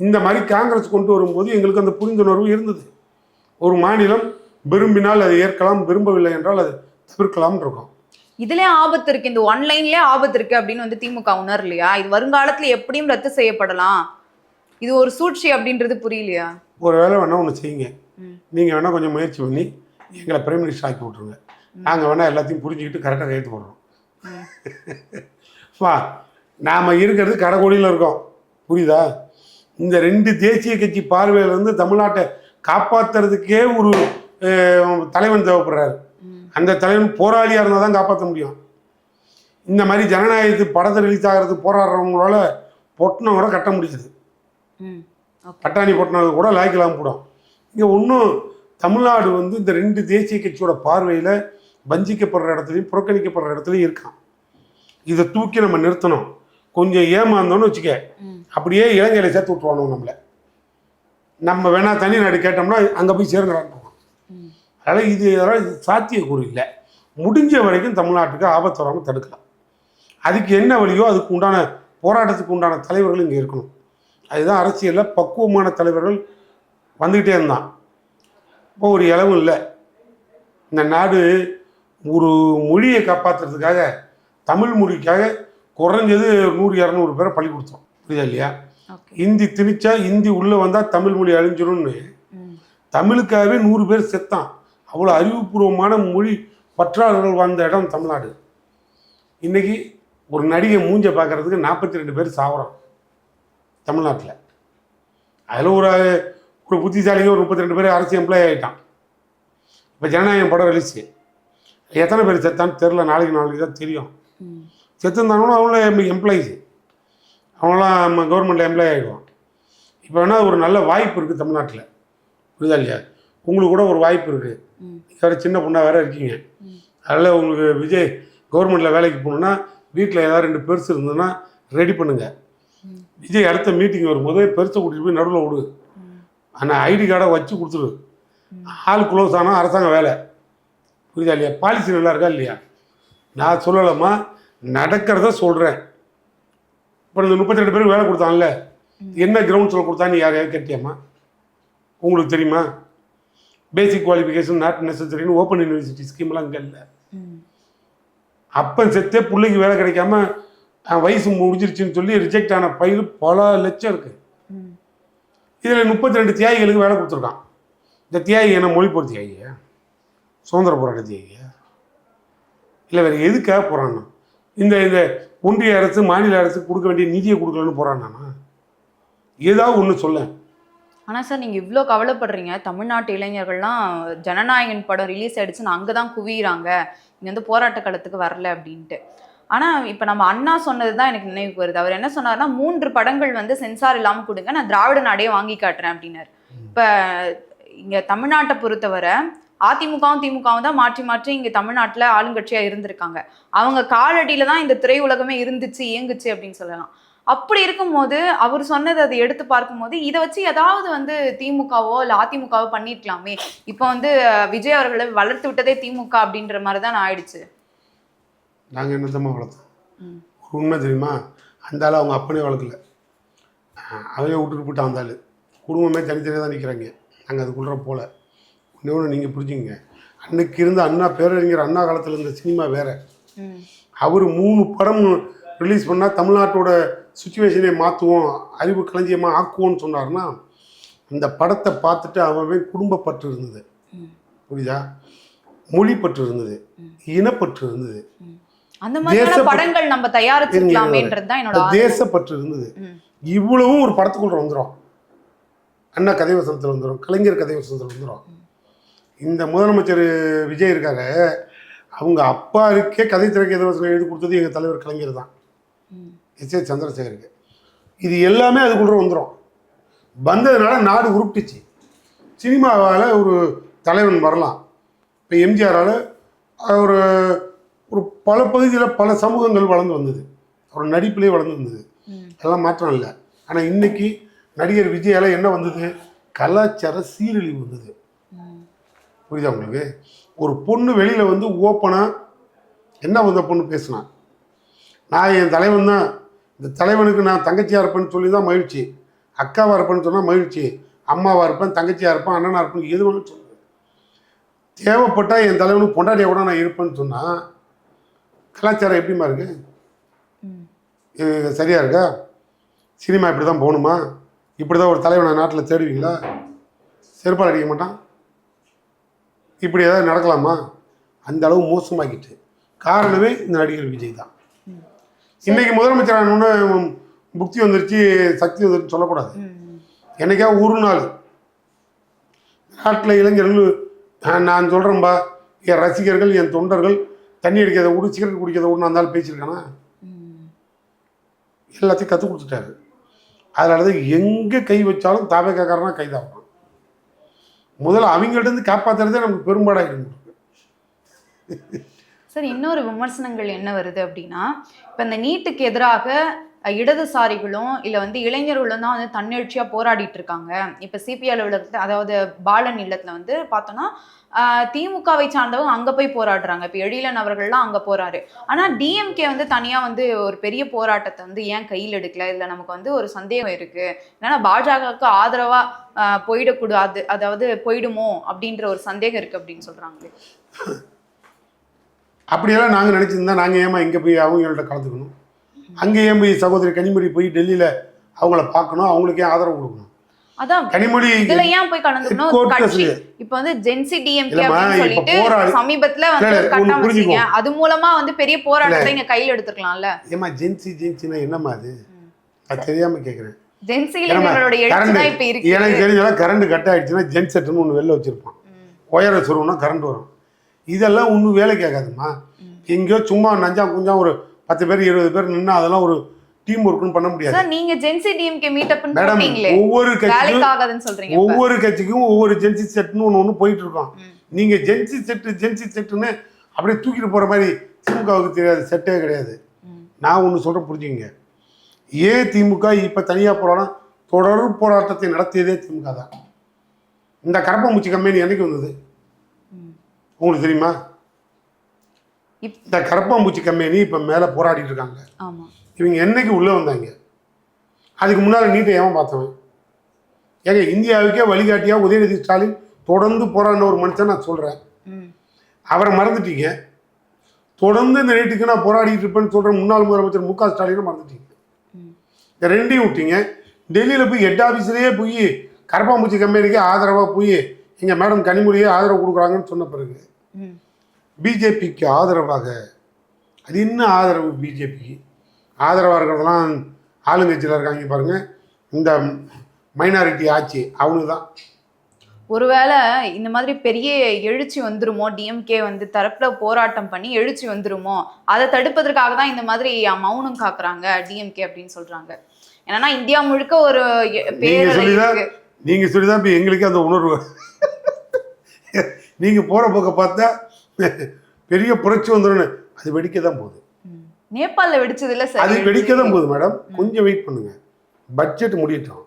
இந்த மாதிரி காங்கிரஸ் கொண்டு வரும்போது எங்களுக்கு அந்த புரிந்துணர்வு இருந்தது. ஒரு மாநிலம் விரும்பினால் அதை ஏற்கலாம், விரும்பவில்லை என்றால் அது தவிர்க்கலாம் இருக்கும். இதுலயே ஆபத்து இருக்கு, இந்த ஒன்லைன்லயே ஆபத்து இருக்கு அப்படின்னு வந்து திமுக உணரலையா? இது வருங்காலத்துல எப்படியும் ரத்து செய்யப்படலாம், இது ஒரு சூழ்ச்சி அப்படின்றது புரியலையா? ஒரு வேலை வேணா ஒன்று செய்யுங்க, நீங்க வேணா கொஞ்சம் முயற்சி பண்ணி எங்களை பிரைம் மினிஸ்டர் ஆக்கி விட்ருங்க. நாங்கள் வேணா எல்லாத்தையும் புரிஞ்சுக்கிட்டு கரெக்டாக கையெழுத்து போடுறோம். வா, நாம் இருக்கிறது கடைக்கோடியில் இருக்கோம், புரியுதா? இந்த 2 தேசிய கட்சி பார்வையிலேருந்து தமிழ்நாட்டை காப்பாற்றுறதுக்கே ஒரு தலைவன் தேவைப்படுறாரு. அந்த தலைவன் போராளியாக இருந்தால் தான் காப்பாற்ற முடியும். இந்த மாதிரி ஜனநாயகத்துக்கு படத்தை ரிலீஸ் ஆகிறதுக்கு போராடுறவங்களால பொட்டணம் கூட கட்ட முடியுது, பட்டாணி பொட்டணம் கூட லாய்க்கலாம் போடும். இங்கே ஒன்றும் தமிழ்நாடு வந்து இந்த 2 தேசிய கட்சியோட பார்வையில் வஞ்சிக்கப்படுற இடத்துலையும் புறக்கணிக்கப்படுற இடத்துலையும் இருக்கான். இதை தூக்கி நம்ம நிறுத்தணும். கொஞ்சம் ஏமாந்தோன்னு வச்சுக்க, அப்படியே இளைஞர்களை சேர்த்து விட்டுருவானு நம்ம வேணா தனி நாடு கேட்டோம்னா அங்கே போய் சேருங்கிறான். அதனால் இதெல்லாம் சாத்தியக்கூறு இல்லை. முடிஞ்ச வரைக்கும் தமிழ்நாட்டுக்கு ஆபத்து வராமல் தடுக்கலாம். அதுக்கு என்ன வழியோ அதுக்கு உண்டான போராட்டத்துக்கு உண்டான தலைவர்கள் இங்கே இருக்கணும். அதுதான் அரசியலில் பக்குவமான தலைவர்கள் வந்துக்கிட்டே இருந்தான். இப்போ ஒரு இளவு இல்லை. இந்த நாடு ஒரு மொழியை காப்பாற்றுறதுக்காக, தமிழ் மொழிக்காக குறைஞ்சது 100-200 பேரை பள்ளி கொடுத்தோம், புரியுதா இல்லையா? ஹிந்தி திணிச்சா ஹிந்தி உள்ளே வந்தால் தமிழ் மொழி அழிஞ்சிடும்னு தமிழுக்காகவே 100 பேர் செத்தான். அவ்வளோ அறிவுபூர்வமான மொழி பற்றாளர்கள் வாழ்ந்த இடம் தமிழ்நாடு. இன்றைக்கி ஒரு நடிகை மூஞ்சை பார்க்குறதுக்கு 42 பேர் சாகுறான். தமிழ்நாட்டில். அதில் ஒரு புத்திசாலிங்க ஒரு 32 பேர் அரசு எம்ப்ளாயி ஆகிட்டான். இப்போ ஜனநாயகம் படம் ரிலீஸு, எத்தனை பேர் செத்தான்னு தெரில, நாளைக்கு தான் தெரியும். செத்துருந்தாங்கன்னா அவங்களும் எம்ப்ளாயிஸு, அவங்களாம் கவர்மெண்ட்டில் எம்ப்ளாயி ஆகிடுவான். இப்போ வேணால் ஒரு நல்ல வாய்ப்பு இருக்குது தமிழ்நாட்டில், புரியுதா இல்லையா? உங்களுக்கு கூட ஒரு வாய்ப்பு இருக்குது. வேறு சின்ன பொண்ணாக வேறு இருக்கீங்க, அதில் உங்களுக்கு விஜய் கவர்மெண்ட்டில் வேலைக்கு போகணுன்னா வீட்டில் ஏதாவது 2 பெருசு இருந்ததுன்னா ரெடி பண்ணுங்கள். விஜய் அடுத்த மீட்டிங் வரும்போது பெருசை கூட்டிகிட்டு போய் நடுவில் விடு, ஆனால் ஐடி கார்டை வச்சு கொடுத்துரு. ஆள் க்ளோஸ் ஆனால் அரசாங்க வேலை, புரியுதா இல்லையா? பாலிசி நல்லா இருக்கா இல்லையா? நான் சொல்லலாமா, நடக்கிறத சொல்கிறேன். இப்போ இந்த 32 பேருக்கு வேலை கொடுத்தாங்கல்ல, என்ன கிரவுண்ட்ஸில் கொடுத்தான்னு யாரையாவது கேட்டியாம்மா? உங்களுக்கு தெரியுமா? பேசிக் குவாலிஃபிகேஷன் நாட் நெசசரின்னு ஓப்பன் யூனிவர்சிட்டி ஸ்கீம்லாம் இங்கே இல்லை. அப்பன் செத்தே பிள்ளைக்கு வேலை கிடைக்காம வயசு முடிஞ்சிருச்சுன்னு சொல்லி ரிஜெக்ட் ஆன பயிர் பல லட்சம் இருக்குது. இதில் 32 தியாகிகளுக்கு வேலை கொடுத்துருக்கான். இந்த தியாகி என்ன மொழிப்போர் தியாகியா, சுதந்திர போராட்ட தியாகியா, இல்லை வேறு எதுக்காக போகிறான்னா? இந்த ஒன்றிய அரசு மாநில அரசு கொடுக்க வேண்டிய நிதியை கொடுக்கலன்னு போகிறான்னா? ஏதாவது ஒன்று சொல்ல. ஆனால் சார் நீங்கள் இவ்வளோ கவலைப்படுறீங்க, தமிழ்நாட்டு இளைஞர்கள்லாம் ஜனநாயகன் படம் ரிலீஸ் ஆகிடுச்சுன்னு அங்கே தான் குவிகிறாங்க, இங்கே வந்து போராட்ட களத்துக்கு வரல அப்படின்ட்டு. ஆனால் இப்போ நம்ம அண்ணா சொன்னது தான் எனக்கு நினைவுக்கு வருது. அவர் என்ன சொன்னார்னா, 3 படங்கள் வந்து சென்சார் இல்லாமல் கொடுங்க, நான் திராவிட நாடே வாங்கி காட்டுறேன் அப்படின்னாரு. இப்போ இங்கே தமிழ்நாட்டை பொறுத்தவரை அதிமுகவும் திமுகவும் தான் மாற்றி மாற்றி இங்கே தமிழ்நாட்டில் ஆளுங்கட்சியாக இருந்திருக்காங்க. அவங்க காலடியில் தான் இந்த திரையுலகமே இருந்துச்சு, இயங்குச்சு அப்படின்னு சொல்லலாம். அப்படி இருக்கும்போது அவர் சொன்னது அதை எடுத்து பார்க்கும்போது இதை வச்சு ஏதாவது வந்து திமுகவோ இல்லை அதிமுகவோ பண்ணிருக்கலாமே. இப்போ வந்து விஜய் அவர்களை வளர்த்து விட்டதே திமுக அப்படின்ற மாதிரி தான் ஆயிடுச்சு. நாங்கள் என்னத்தம்மா வளர்த்தோம்? ஒரு உண்மை தெரியுமா, அந்த ஆள் அவங்க அப்பனே வளர்க்கல, அவனே விட்டுட்டு போட்டு அந்த ஆள் குடும்பமே தனித்தனியாக தான் நிற்கிறாங்க. நாங்கள் அதுக்குள்ள போல. ஒன்று நீங்கள் புரிஞ்சுங்க, அன்னைக்கு இருந்த அண்ணா பேரறிஞர் அண்ணா காலத்தில் இருந்த சினிமா வேற. அவர் 3 படம் ரிலீஸ் பண்ணால் தமிழ்நாட்டோட சுச்சுவேஷனை மாற்றுவோம், அறிவு களஞ்சியமாக ஆக்குவோன்னு சொன்னார்னா, அந்த படத்தை பார்த்துட்டு அவன் குடும்பப்பற்று இருந்தது, புரியுதா, மொழிப்பற்று இருந்தது, இனப்பற்று இருந்தது, அந்த மாதிரியான படங்கள் நம்ம தயாரிச்சிருக்கலாமேன்றது தான் என்னோட தேசப்பற்று இருந்தது. இவ்வளவும் ஒரு படத்துக்குள்ள வந்துடும். அண்ணா கதை வசனத்தில் வந்துடும், கலைஞர் கதை வசனத்தில் வந்துடும். இந்த முதலமைச்சர் விஜய் இருக்காரு, அவங்க அப்பாருக்கே கதை திரைக்கதை வசனம் எழுதி கொடுத்தது எங்கள் தலைவர் கலைஞர் தான், எஸ்.ஏ. சந்திரசேகருக்கு. இது எல்லாமே அதுக்குள்ள வந்துடும். வந்ததுனால நாடு உருப்பிட்டுச்சு. சினிமாவால் ஒரு தலைவன் வரலாம். இப்போ எம்ஜிஆரால் ஒரு ஒரு பல பகுதியில் பல சமூகங்கள் வளர்ந்து வந்தது, அவர் நடிப்பிலே வளர்ந்து வந்தது, அதெல்லாம் மாற்றம் இல்லை. ஆனால் இன்னைக்கு நடிகர் விஜயால் என்ன வந்தது? கலாச்சார சீரழிவு வந்தது, புரியுதா உங்களுக்கு? ஒரு பொண்ணு வெளியில் வந்து ஓப்பனாக என்ன வந்த பொண்ணு பேசினான், நான் என் தலைவன் தான், இந்த தலைவனுக்கு நான் தங்கச்சியாக இருப்பேன்னு சொல்லி தான் மகிழ்ச்சி, அக்காவாக இருப்பேன்னு சொன்னால் மகிழ்ச்சி, அம்மாவாக இருப்பேன், தங்கச்சியாக இருப்பேன், அண்ணனாக இருப்பேன், எது வேணும்னு சொல்லுவேன். தேவைப்பட்டால் என் தலைவனுக்கு பொண்டாட்டியாக கூட நான் இருப்பேன்னு சொன்னால் கலாச்சாரம் எப்படிமா இருக்கு? சரியா இருக்கா? சினிமா இப்படி தான் போகணுமா? இப்படி தான் ஒரு தலைவனை நாட்டில் தேடுவீங்களா? செருப்பால் அடிக்க மாட்டான். இப்படி ஏதாவது நடக்கலாமா? அந்த அளவு மோசமாக்கிட்டு. காரணமே இந்த நடிகர் விஜய் தான். இன்னைக்கு முதலமைச்சர் ஆனோன்னு புக்தி வந்துருச்சு, சக்தி வந்துருச்சு சொல்லக்கூடாது. என்னைக்கா ஒரு நாள் நாட்டில் இளைஞர்கள், நான் சொல்கிறேன்பா, என் ரசிகர்கள், என் தொண்டர்கள் தண்ணி அடிக்கிறத விடு, சிகரெட் குடிக்கிறத விடுன்னு அந்த ஆள் பேசியிருக்கானா? எல்லாத்தையும் கற்றுக் கொடுத்துட்டாரு. அதனால தான் எங்கே கை வச்சாலும் தாவேக்காரனா கைதாகணும். முதல்ல அவங்கள்ட்ட காப்பாற்றுறதே நமக்கு பெரும்பாடாக இருக்கு. சார், இன்னொரு விமர்சனங்கள் என்ன வருது அப்படின்னா, இப்போ இந்த நீட்டுக்கு எதிராக இடதுசாரிகளும் இல்லை வந்து இளைஞர்களும் தான் வந்து தன்னெழுச்சியாக போராடிட்டு இருக்காங்க. இப்போ சிபிஐ அலுவலகத்தில், அதாவது பாலன் இல்லத்தில் வந்து பார்த்தோன்னா திமுகவை சார்ந்தவங்க அங்கே போய் போராடுறாங்க. இப்போ எழிலன் அவர்கள்லாம் அங்கே போறாரு. ஆனால் டிஎம்கே வந்து தனியாக வந்து ஒரு பெரிய போராட்டத்தை வந்து ஏன் கையில் எடுக்கல? இதில் நமக்கு வந்து ஒரு சந்தேகம் இருக்குது. ஏன்னா பாஜகவுக்கு ஆதரவாக போயிடக்கூடாது, அதாவது போயிடுமோ அப்படின்ற ஒரு சந்தேகம் இருக்குது அப்படின்னு சொல்கிறாங்களே. அப்படியெல்லாம் நாங்கள் நினச்சிருந்தா நாங்கள் ஏமா இங்கே போய் அவங்கள்ட்ட கலந்துக்கணும்? அங்கே ஏன் போய் சகோதரி கனிமொழி போய் டெல்லியில் அவங்கள பார்க்கணும், அவங்களுக்கு ஏன் ஆதரவு கொடுக்கணும்? அதான் கனிமொழி இதுல ஏன் போய் கலந்துக்கணும்? இப்போ வந்து ஜென்சி டிஎம்கே அப்படின்னு சொல்லிட்டு சமீபத்துல வந்து கட்டம் வச்சீங்க, அது மூலமா வந்து பெரிய போராட்டத்தை இங்க கையில் எடுத்துக்கலாம்ல. ஏமா ஜென்சினா என்னம்மா அது? அது தெரியாம கேட்குறேன். ஜென்சிலோட எழுச்சி தான் இப்ப இருக்கு. எனக்கு தெரிஞ்சதெல்லாம் கரண்ட் கட் ஆயிடுச்சுன்னா ஜென் செட்டுன்னு ஒன்று வெளில வச்சிருப்பான், ஒயரை சொருவுனா கரண்ட் வரும். இதெல்லாம் ஒன்றும் வேலை கேட்காதுமா. எங்கேயோ சும்மா நஞ்சா குஞ்சா ஒரு 10 பேர் 20 பேர் நின்று அதெல்லாம் ஒரு டீம் ஒர்க்குன்னு பண்ண முடியாது. நீங்க ஜென்சி டிஎம்கே மீட்டப் மேடம், சொல்றீங்க ஒவ்வொரு கட்சிக்கும் ஒவ்வொரு ஜென்சி செட்னு ஒன்று போயிட்டு இருக்கோம். நீங்க ஜென்சி செட்டுன்னு அப்படியே தூக்கிட்டு போற மாதிரி திமுகவுக்கு தெரியாது, செட்டே கிடையாது. நான் ஒன்று சொல்றேன், புரிஞ்சுக்கங்க. ஏன் திமுக இப்ப தனியா போராட்டம் தொடர் போராட்டத்தை நடத்தியதே திமுக தான். இந்த கரப்பாம்பூச்சி கம்பெனி என்னைக்கு வந்தது உங்களுக்கு தெரியுமா? இந்த கரப்பாம்பூச்சி கம்பெனி இப்ப மேல போராடிட்டு இருக்காங்க. இவங்க என்னைக்கு உள்ள வந்தாங்க? அதுக்கு முன்னால நீட்டை ஏன் பார்த்தவன்? ஏங்க, இந்தியாவுக்கே வழிகாட்டியா உதயநிதி ஸ்டாலின் தொடர்ந்து போராடின ஒரு மனுஷன் நான் சொல்றேன். அவரை மறந்துட்டீங்க. தொடர்ந்து இந்த நீட்டுக்கு நான் போராடிட்டு இருப்பேன்னு சொல்ற முன்னாள் முதலமைச்சர் மு.க. ஸ்டாலினை மறந்துட்டீங்க. இந்த ரெண்டையும் விட்டீங்க. டெல்லியில் போய் ஹெட் ஆஃபீஸ்லேயே போய் கரப்பாம்பூச்சி கம்பெனிக்கு ஆதரவாக போய் எங்கள் மேடம் கனிமொழியே ஆதரவு கொடுக்குறாங்கன்னு சொன்ன பிறகு பிஜேபிக்கு ஆதரவாக, அது என்ன ஆதரவு? பிஜேபிக்கு ஆதரவாக இருக்கிறதெல்லாம் ஆளுங்கட்சியில் இருக்காங்க பாருங்கள், இந்த மைனாரிட்டி ஆட்சி அவனுக்கு தான். ஒருவேளை இந்த மாதிரி பெரிய எழுச்சி வந்துருமோ, டிஎம்கே வந்து தரப்புல போராட்டம் பண்ணி எழுச்சி வந்துருமோ, அதை தடுப்பதற்காக தான் இந்த மாதிரி மௌனம் காக்குறாங்க டிஎம்கே அப்படின்னு சொல்றாங்க. ஏன்னா இந்தியா முழுக்க ஒரு நீங்க சொல்லிதான் இப்ப எங்களுக்கு அந்த உணர்வு. நீங்க போற போக்க பார்த்தா பெரிய புரட்சி வந்துடும். அது வெடிக்க தான் போகுது. நேபாளில் வெடிச்சது இல்ல சார், அது வெடிக்க தான் போகுது மேடம். கொஞ்சம் வெயிட் பண்ணுங்க, பட்ஜெட் முடியட்டும்.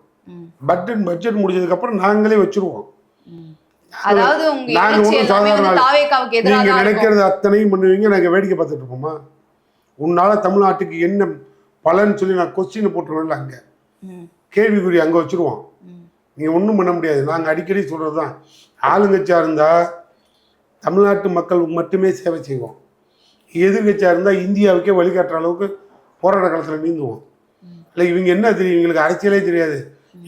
பட்ஜெட் முடிஞ்சதுக்கு அப்புறம் நாங்களே வச்சிருவோம். அதாவது நீங்க நினைக்கிறது அத்தனையும் பண்ணுவீங்க, நாங்க வேடிக்கை பார்த்துட்டு இருப்போமா? உன்னால தமிழ்நாட்டுக்கு என்ன பலன்னு சொல்லி நான் கொஸ்டின் போட்டுருவேன்ல, அங்க கேள்விக்குறி அங்க வச்சிருவோம். நீங்க ஒன்றும் பண்ண முடியாது. நாங்க அடிக்கடி சொல்றதுதான், ஆளுங்கட்சியா இருந்தா தமிழ்நாட்டு மக்களுக்கு மட்டுமே சேவை செய்வோம். எதிர்கட்சியா இருந்தா இந்தியாவுக்கே வழிகாட்டுற அளவுக்கு போராட்ட காலத்துல நீந்துவோம். இல்லை இவங்க என்ன தெரியும், இவங்களுக்கு அரசியலே தெரியாது.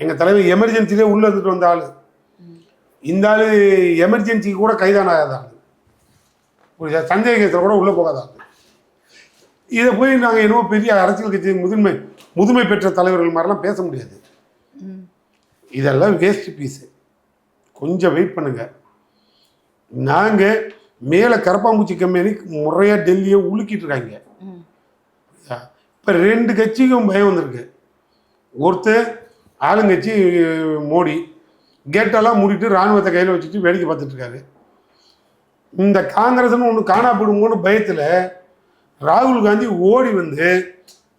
எங்க தலைவர் எமர்ஜென்சிலே உள்ள வந்துட்டு வந்த ஆளு. இந்த ஆளு எமர்ஜென்சிக்கு கூட கைதானாதான், ஒரு சந்தேக கேஸில் கூட உள்ளே போகாதான். இதை போய் நாங்கள் என்னவோ பெரிய அரசியல் கட்சி முதுமை பெற்ற தலைவர்கள் மாதிரிலாம் பேச முடியாது. இதெல்லாம் வேஸ்ட் பீஸு. கொஞ்சம் வெயிட் பண்ணுங்க. நாங்கள் மேலே கரப்பாம்பூச்சி கம்பெனி முறையாக டெல்லியை உலுக்கிட்டு இருக்காங்க. இப்போ 2 கட்சிக்கும் பயம் வந்திருக்கு. ஒருத்தர் ஆளுங்கட்சி மோடி கேட்டெல்லாம் மூடிட்டு ராணுவத்தை கையில் வச்சுட்டு வேடிக்கை பார்த்துட்டு இருக்காரு. இந்த காங்கிரஸ்னு ஒன்று காணா போடுமோன்னு பயத்தில் ராகுல் காந்தி ஓடி வந்து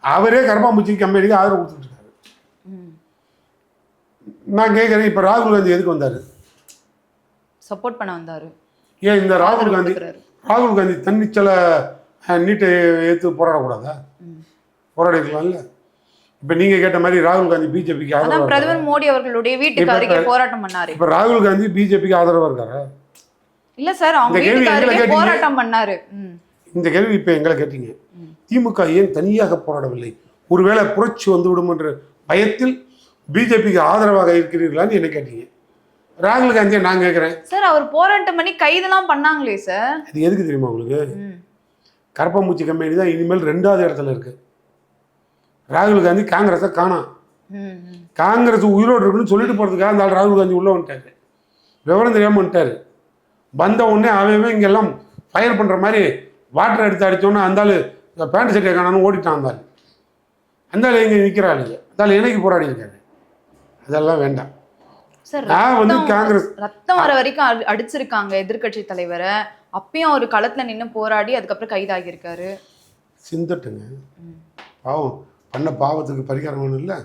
அவரே கரப்பாம்பூச்சி கம்பெனிக்கு ஆதரவு கொடுத்துட்டு இருக்காரு. நான் கேட்குறேன், இப்போ ராகுல் காந்தி எதுக்கு வந்தார்? சப்போர்ட் பண்ண வந்தார். ஏன் இந்த ராகுல் காந்தி தன்னிச்சல நீட்டை ஏற்று போராடக்கூடாதா? போராடிக்கலாம்ல. இப்ப நீங்க கேட்ட மாதிரி ராகுல் காந்தி பிஜேபிக்கு ஆதரவா, பிரதமர் மோடி அவர்களுடைய வீட்டுக்கு அருகே போராட்டம் பண்ணாரு. இப்ப ராகுல் காந்தி பிஜேபிக்கு ஆதரவா இருக்காரா? இல்ல சார், அவங்க வீட்டுக்கு அருகே போராட்டம் பண்ணாரு. இந்த கேள்வி இப்ப எங்களை கேட்டீங்க. திமுக ஏன் தனியாக போராடவில்லை? ஒருவேளை புரட்சி வந்துவிடும் என்ற பயத்தில் பிஜேபிக்கு ஆதரவாக இருக்கிறீர்களான்னு என்ன கேட்டீங்க. ராகுல் காந்தியை நான் கேட்கிறேன் சார், அவர் போராட்டம் பண்ணி கைதெல்லாம் பண்ணாங்களே சார். அது எதுக்கு தெரியுமா உங்களுக்கு? கரப்பாம்பூச்சி கம்பெனி தான் இனிமேல் 2வது இடத்துல இருக்கு. ராகுல் காந்தி காங்கிரஸை காணாம். காங்கிரஸ் உயிரோடு இருக்குன்னு சொல்லிட்டு போறதுக்காக அந்த ராகுல் காந்தி உள்ள வந்துட்டாரு. விவரம் தெரியாம வந்துட்டாரு. வந்த உடனே அவன் இங்கெல்லாம் ஃபயர் பண்ற மாதிரி வாட்டர் எடுத்து அடிச்சோன்னா அந்த ஆளு பேண்ட் சட்டையை காணான்னு ஓடிட்டான். அந்த ஆளு எங்க நிற்கிறாள், அந்த ஆளு என்னைக்கு போராடி இருக்காரு. அதெல்லாம் வேண்டாம். நான் வந்து காங்கிரஸ் ரத்தம் வர வரைக்கும் அடிச்சிருக்காங்க எதிர்கட்சி தலைவரை. அப்பயும் அவர் களத்துல நின்று போராடி அதுக்கப்புறம் கைதாகி இருக்காரு. சிந்தட்டுங்க, பாவம் பண்ண பாவத்துக்கு பரிகாரம் ஒன்றும் இல்லை.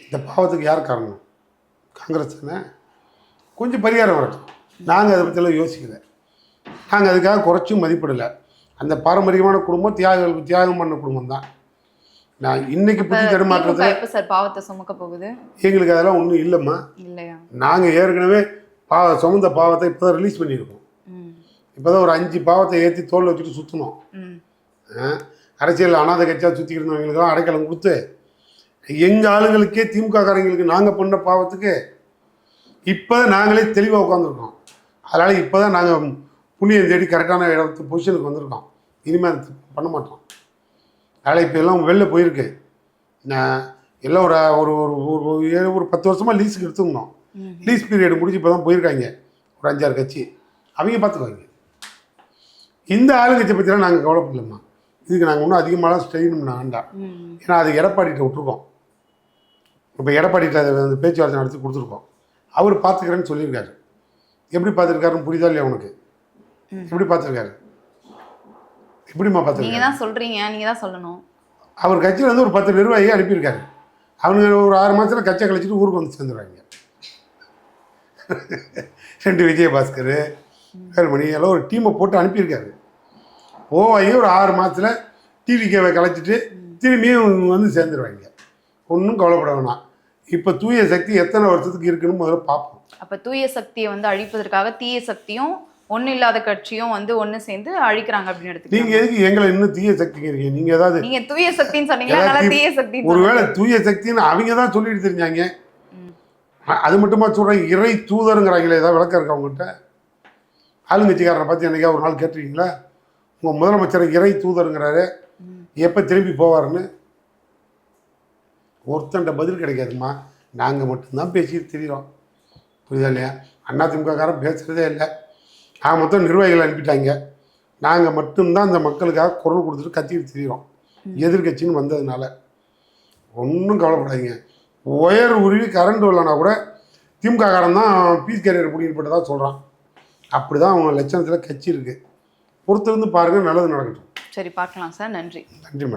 இந்த பாவத்துக்கு யார் காரணம்? காங்கிரஸ் தானே. கொஞ்சம் பரிகாரம் வரட்டும். நாங்கள் அதை பற்றியெல்லாம் யோசிக்கலை. நாங்கள் அதுக்காக குறைச்சும் மதிப்பிடலை. அந்த பாரம்பரியமான குடும்பம் தியாகம் பண்ண குடும்பம் தான். நான் இன்னைக்கு புத்தி தடுமாற்றத்தை பாவத்தை சுமக்க போகுது. எங்களுக்கு அதெல்லாம் ஒன்றும் இல்லைம்மா. இல்லையா? நாங்கள் ஏற்கனவே சுமந்த பாவத்தை இப்போ தான் ரிலீஸ் பண்ணியிருக்கோம். இப்போ தான் ஒரு 5 பாவத்தை ஏற்றி தோல் வச்சுட்டு சுற்றணும். அரசியல் அனாதை கட்சியாக சுற்றிக்கிட்டு இருந்தவங்களுக்கெல்லாம் அடைக்கலம் கொடுத்து எங்கள் ஆளுங்களுக்கே திமுக காரங்களுக்கு நாங்கள் பண்ண பாவத்துக்கு இப்போ நாங்களே தெளிவாக உட்காந்துருக்கோம். அதனால் இப்போ தான் நாங்கள் புண்ணியம் தேடி கரெக்டான இடத்து பொசிஷனுக்கு வந்திருக்கோம். இனிமேல் பண்ண மாட்டோம். அதனால் இப்போ எல்லாம் வெளில போயிருக்கு. நான் எல்லாம் ஒரு ஒரு 10 வருஷமாக லீஸுக்கு எடுத்துருந்தோம். லீஸ் பீரியட் முடிஞ்சு இப்போ தான் போயிருக்காங்க ஒரு 5-6 கட்சி. அவங்க பார்த்துக்குவாங்க. இந்த ஆளுங்கட்சியை பற்றிலாம் நாங்கள் கவலைப்படலம்மா. இதுக்கு நாங்கள் இன்னும் அதிகமாகலாம் ஸ்ட்ரெயின் வேண்டாம். ஏன்னா அது எடப்பாடிகிட்ட விட்டுருக்கோம். இப்போ எடப்பாடிகிட்ட அதை அந்த பேச்சுவார்த்தை நடத்தி கொடுத்துருக்கோம். அவர் பார்த்துக்கிறேன்னு சொல்லியிருக்காரு. எப்படி பார்த்துருக்காருன்னு புரியுதா இல்லையா உனக்கு? எப்படி பார்த்துருக்காரு? எப்படிம்மா நீங்க பார்த்துருக்காரு? தான் சொல்றீங்க, நீங்க தான் சொல்லணும். அவர் கட்சியில் வந்து ஒரு 10 நிர்வாகியை அனுப்பியிருக்காரு. அவனுங்க ஒரு 6 மாதத்தில் கட்சியை கழிச்சிட்டு ஊருக்கு வந்து சேர்ந்துருவாங்க. 2 விஜயபாஸ்கர், வேலுமணி எல்லாம் ஒரு டீமை போட்டு அனுப்பியிருக்காரு. போவாங்க ஒரு 6 மாதத்தில் டிவிகேவை கலைச்சிட்டு திரும்பியும் வந்து சேர்ந்துருவாங்க. ஒன்றும் கவலைப்பட வேணாம். இப்போ தூய சக்தி எத்தனை வருஷத்துக்கு இருக்குன்னு முதல்ல பார்ப்போம். அப்ப தூய சக்தியை வந்து அழிப்பதற்காக தீய சக்தியும் ஒண்ணு இல்லாத கட்சியும் வந்து ஒண்ணு சேர்ந்து அழிக்கிறாங்க அப்படின்னு நீங்க எடுத்துக்கீங்க. எதுக்கு எங்களை இன்னும் தீய சக்திங்க இருக்கீங்க? நீங்க ஏதாவது நீங்க தூய சக்தின்னு சொன்னீங்களா, அதனால தீய சக்தி. ஒருவேளை தூய சக்தின்னு அவங்க தான் சொல்லிட்டு தெரிஞ்சாங்க. அது மட்டுமா சொல்றாங்க? இறை தூதருங்கிறாங்களே, ஏதாவது விளக்கம் இருக்கா உங்கள்கிட்ட? ஆளுங்கட்சிக்காரனை பார்த்து என்னைக்கா ஒரு நாள் கேட்டிருக்கீங்களா? உங்க முதலமைச்சர் இறை தூதருங்கிறாரு, எப்போ திரும்பி போவாருன்னு? ஒருத்தன்ட்ட பதில் கிடைக்காதுமா. நாங்கள் மட்டும்தான் பேசிட்டு தெரிகிறோம். புரியுதா இல்லையா? அதிமுககாரன் பேசுகிறதே இல்லை. மொத்தம் நிர்வாகிகள் அனுப்பிட்டாங்க. நாங்கள் மட்டும்தான் அந்த மக்களுக்காக குரல் கொடுத்துட்டு கத்திட்டு தெரிகிறோம். எதிர்கட்சின்னு வந்ததுனால ஒன்றும் கவலைப்படாதீங்க. ஒயர் உருவி கரண்ட் வரலனா கூட திமுககாரன் தான் பீஸ் கேரியர் பிடிக்கிட்டு போட்டதாக சொல்கிறான். அப்படி தான் அவங்க லட்சணத்தில் கட்சி இருக்குது. பொறுத்திருந்து பாருங்கள், நல்லது நடக்கட்டும். சரி, பார்க்கலாம் சார். நன்றி. நன்றி மேடம்.